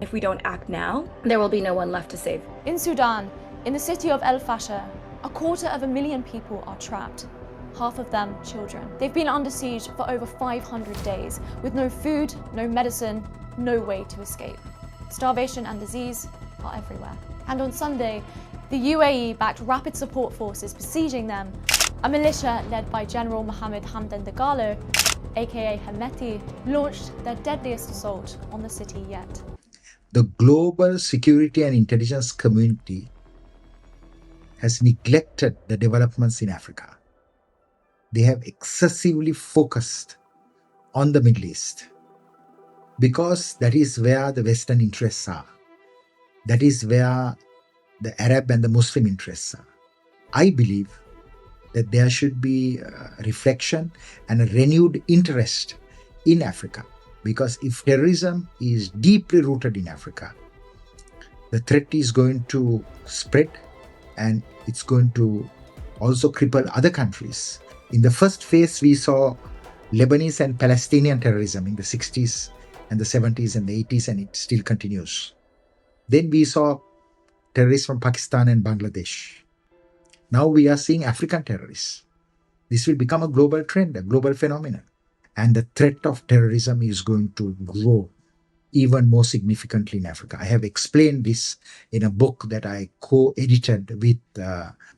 If we don't act now, there will be no one left to save. In Sudan, in the city of El Fasher, 250,000 people are trapped, half of them children. They've been under siege for over 500 days, with no food, no medicine, no way to escape. Starvation and disease are everywhere. And on Sunday, the UAE-backed rapid support forces besieging them, a militia led by General Mohammed Hamdan Dagalo, aka Hemeti, launched their deadliest assault on the city yet. The global security and intelligence community has neglected the developments in Africa. They have excessively focused on the Middle East because that is where the Western interests are. That is where the Arab and the Muslim interests are. I believe that there should be a reflection and a renewed interest in Africa, because if terrorism is deeply rooted in Africa, the threat is going to spread and it's going to also cripple other countries. In the first phase, we saw Lebanese and Palestinian terrorism in the 60s and the 70s and the 80s, and it still continues. Then we saw terrorists from Pakistan and Bangladesh. Now we are seeing African terrorists. This will become a global trend, a global phenomenon. And the threat of terrorism is going to grow even more significantly in Africa. I have explained this in a book that I co-edited with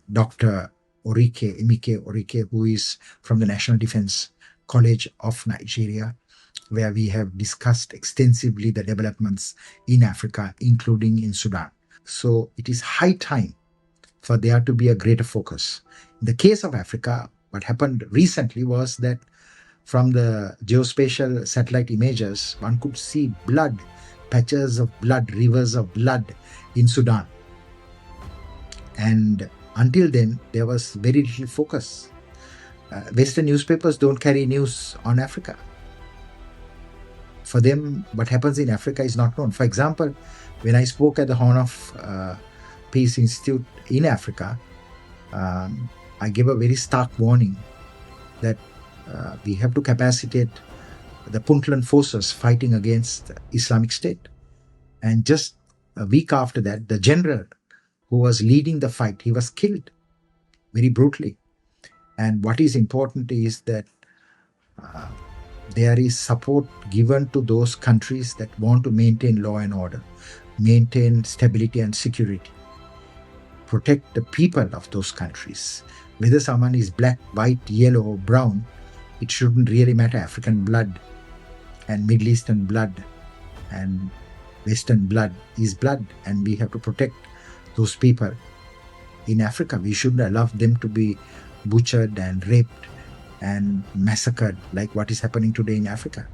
Dr. Emike Orike, who is from the National Defense College of Nigeria, where we have discussed extensively the developments in Africa, including in Sudan. So it is high time for there to be a greater focus. In the case of Africa, what happened recently was that from the geospatial satellite images, one could see blood, patches of blood, rivers of blood in Sudan. And until then, there was very little focus. Western newspapers don't carry news on Africa. For them, what happens in Africa is not known. For example, when I spoke at the Horn of Peace Institute in Africa, I gave a very stark warning that we have to capacitate the Puntland forces fighting against Islamic State. And just a week after that, the general who was leading the fight, he was killed very brutally. And what is important is that there is support given to those countries that want to maintain law and order, maintain stability and security, protect the people of those countries. Whether someone is black, white, yellow, or brown, it shouldn't really matter. African blood and Middle Eastern blood and Western blood is blood, and we have to protect those people in Africa. We shouldn't allow them to be butchered and raped and massacred like what is happening today in Africa.